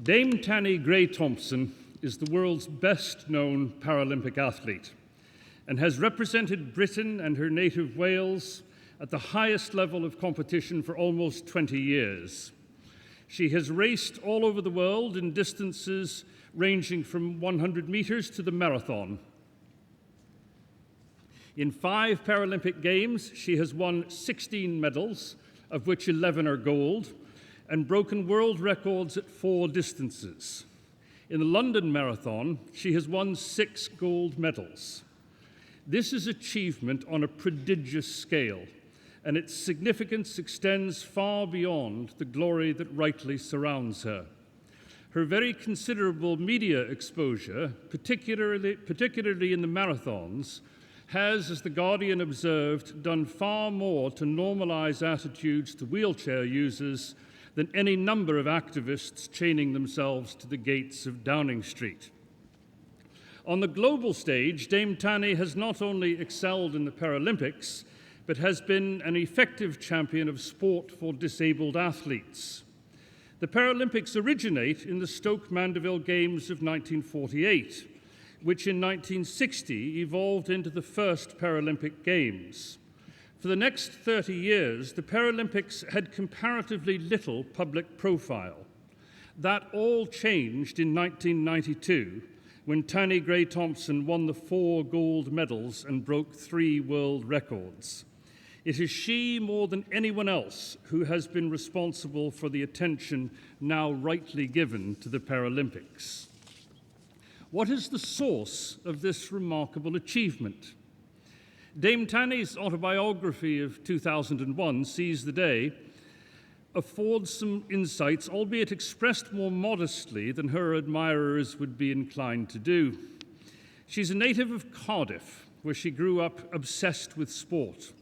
Dame Tanni Grey-Thompson is the world's best-known Paralympic athlete and has represented Britain and her native Wales at the highest level of competition for almost 20 years. She has raced all over the world in distances ranging from 100 meters to the marathon. In 5 Paralympic Games, she has won 16 medals, of which 11 are gold, and broken world records at 4 distances. In the London Marathon, she has won 6 gold medals. This is achievement on a prodigious scale, and its significance extends far beyond the glory that rightly surrounds her. Her very considerable media exposure, particularly in the marathons, has, as The Guardian observed, done far more to normalize attitudes to wheelchair users than any number of activists chaining themselves to the gates of Downing Street. On the global stage, Dame Tanni has not only excelled in the Paralympics, but has been an effective champion of sport for disabled athletes. The Paralympics originate in the Stoke Mandeville Games of 1948, which in 1960 evolved into the first Paralympic Games. For the next 30 years, the Paralympics had comparatively little public profile. That all changed in 1992, when Tanni Grey-Thompson won the 4 gold medals and broke 3 world records. It is she, more than anyone else, who has been responsible for the attention now rightly given to the Paralympics. What is the source of this remarkable achievement? Dame Tanni's autobiography of 2001, Seize the Day, affords some insights, albeit expressed more modestly than her admirers would be inclined to do. She's a native of Cardiff, where she grew up obsessed with sport.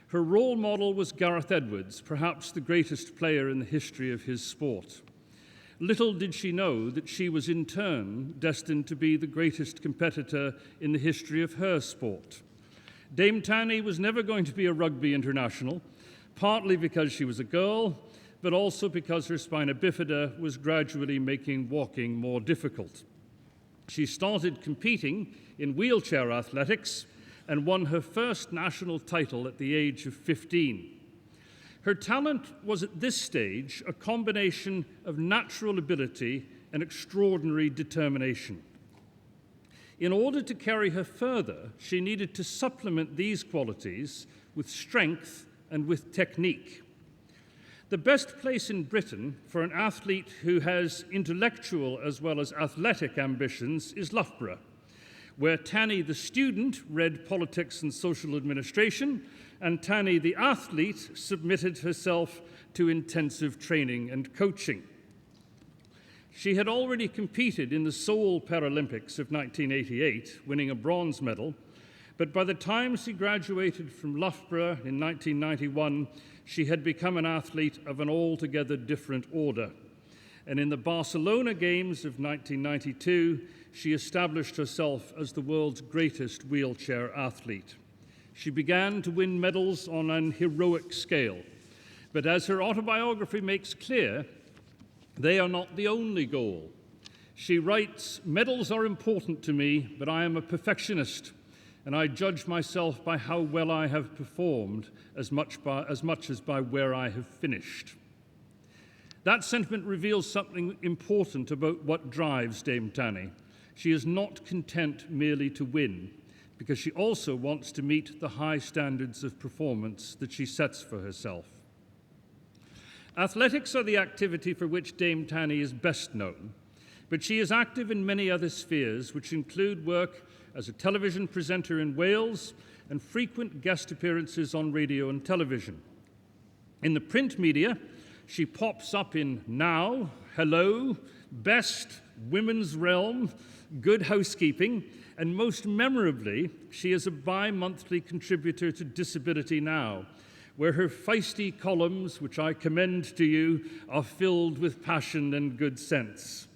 Her role model was Gareth Edwards, perhaps the greatest player in the history of his sport. Little did she know that she was in turn destined to be the greatest competitor in the history of her sport. Dame Tanni was never going to be a rugby international, partly because she was a girl, but also because her spina bifida was gradually making walking more difficult. She started competing in wheelchair athletics and won her first national title at the age of 15. Her talent was at this stage a combination of natural ability and extraordinary determination. In order to carry her further, she needed to supplement these qualities with strength and with technique. The best place in Britain for an athlete who has intellectual as well as athletic ambitions is Loughborough, where Tanni the student read politics and social administration, and Tanni the athlete submitted herself to intensive training and coaching. She had already competed in the Seoul Paralympics of 1988, winning a bronze medal, but by the time she graduated from Loughborough in 1991, she had become an athlete of an altogether different order. And in the Barcelona Games of 1992, she established herself as the world's greatest wheelchair athlete. She began to win medals on an heroic scale, but as her autobiography makes clear, they are not the only goal. She writes, "Medals are important to me, but I am a perfectionist, and I judge myself by how well I have performed as much as by where I have finished." That sentiment reveals something important about what drives Dame Tanni. She is not content merely to win, because she also wants to meet the high standards of performance that she sets for herself. Athletics are the activity for which Dame Tanni is best known, but she is active in many other spheres, which include work as a television presenter in Wales and frequent guest appearances on radio and television. In the print media, she pops up in Now, Hello, Best, Women's Realm, Good Housekeeping, and most memorably, she is a bi-monthly contributor to Disability Now, where her feisty columns, which I commend to you, are filled with passion and good sense.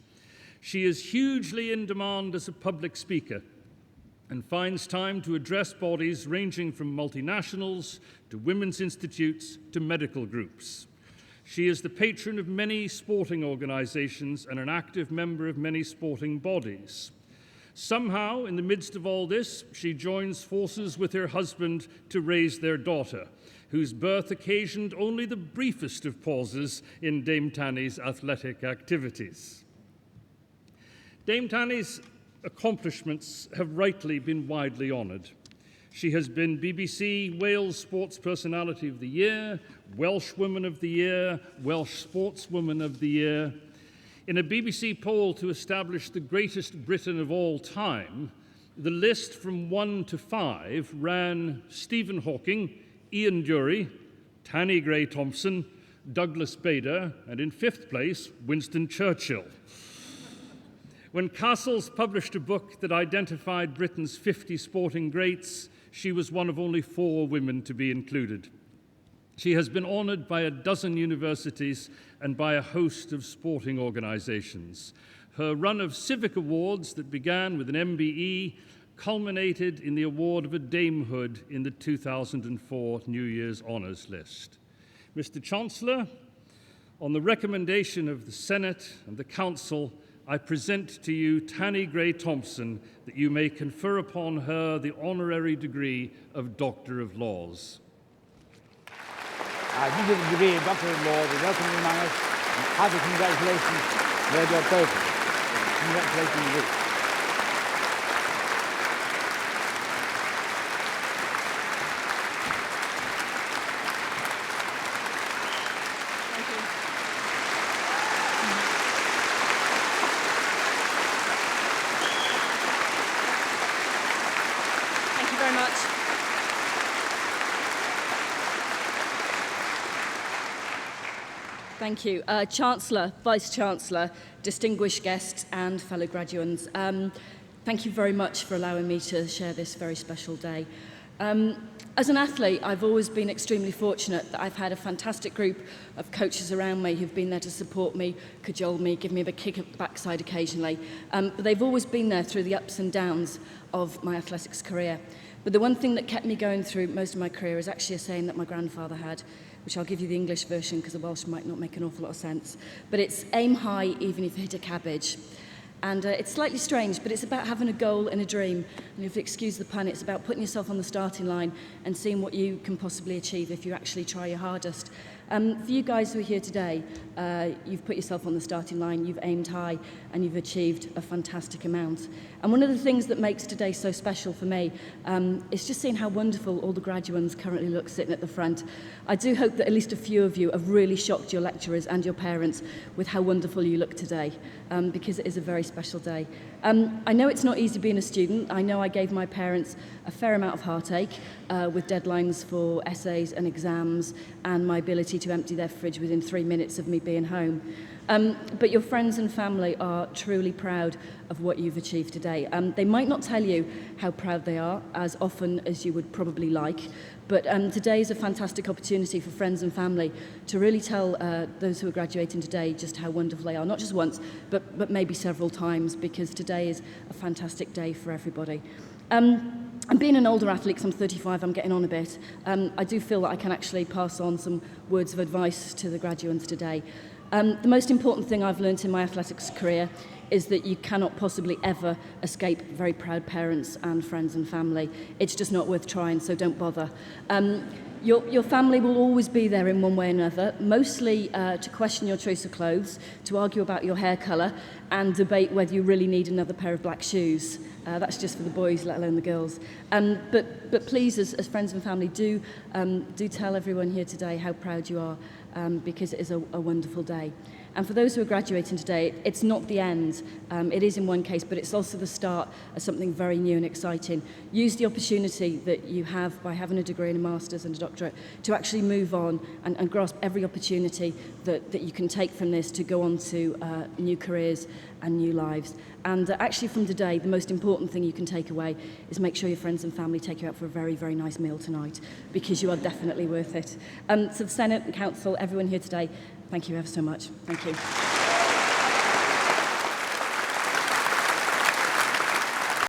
She is hugely in demand as a public speaker and finds time to address bodies ranging from multinationals to women's institutes to medical groups. She is the patron of many sporting organisations and an active member of many sporting bodies. Somehow, in the midst of all this, she joins forces with her husband to raise their daughter, whose birth occasioned only the briefest of pauses in Dame Tanni's athletic activities. Dame Tanni's accomplishments have rightly been widely honoured. She has been BBC Wales Sports Personality of the Year, Welsh Woman of the Year, Welsh Sportswoman of the Year. In a BBC poll to establish the greatest Briton of all time, the list from 1 to 5 ran Stephen Hawking, Ian Dury, Tanni Grey-Thompson, Douglas Bader, and in 5th place, Winston Churchill. When Castles published a book that identified Britain's 50 sporting greats, she was one of only 4 women to be included. She has been honoured by a dozen universities and by a host of sporting organisations. Her run of civic awards that began with an MBE culminated in the award of a damehood in the 2004 New Year's Honours List. Mr. Chancellor, on the recommendation of the Senate and the Council, I present to you Tanni Grey-Thompson that you may confer upon her the honorary degree of Doctor of Laws. This is the degree of Doctor of Laws. We welcome you among us and hearty congratulations toward your both. Congratulations to you. Thank you. Chancellor, Vice-Chancellor, distinguished guests and fellow graduates, thank you very much for allowing me to share this very special day. As an athlete, I've always been extremely fortunate that I've had a fantastic group of coaches around me who've been there to support me, cajole me, give me a bit kick at the backside occasionally. But they've always been there through the ups and downs of my athletics career. But the one thing that kept me going through most of my career is actually a saying that my grandfather had, which I'll give you the English version because the Welsh might not make an awful lot of sense. But it's aim high even if you hit a cabbage. And it's slightly strange, but it's about having a goal and a dream. And if you excuse the pun, it's about putting yourself on the starting line and seeing what you can possibly achieve if you actually try your hardest. For you guys who are here today, you've put yourself on the starting line, you've aimed high, and you've achieved a fantastic amount. And one of the things that makes today so special for me is just seeing how wonderful all the graduates currently look sitting at the front. I do hope that at least a few of you have really shocked your lecturers and your parents with how wonderful you look today, because it is a very special day. I know it's not easy being a student. I know I gave my parents a fair amount of heartache with deadlines for essays and exams and my ability to empty their fridge within 3 minutes of me being home. But your friends and family are truly proud of what you've achieved today. They might not tell you how proud they are as often as you would probably like, but today is a fantastic opportunity for friends and family to really tell those who are graduating today just how wonderful they are, not just once, but maybe several times, because today is a fantastic day for everybody. And being an older athlete, 'cause I'm 35, I'm getting on a bit, I do feel that I can actually pass on some words of advice to the graduates today. The most important thing I've learned in my athletics career is that you cannot possibly ever escape very proud parents and friends and family. It's just not worth trying, so don't bother. Your family will always be there in one way or another, mostly to question your choice of clothes, to argue about your hair colour, and debate whether you really need another pair of black shoes. That's just for the boys, let alone the girls. But please, as friends and family, do tell everyone here today how proud you are, because it is a wonderful day. And for those who are graduating today, it's not the end. It is in one case, but it's also the start of something very new and exciting. Use the opportunity that you have by having a degree and a master's and a doctorate to actually move on and grasp every opportunity that you can take from this to go on to new careers and new lives. And actually from today, the most important thing you can take away is make sure your friends and family take you out for a very, very nice meal tonight, because you are definitely worth it. So the Senate and Council, everyone here today, thank you ever so much. Thank you.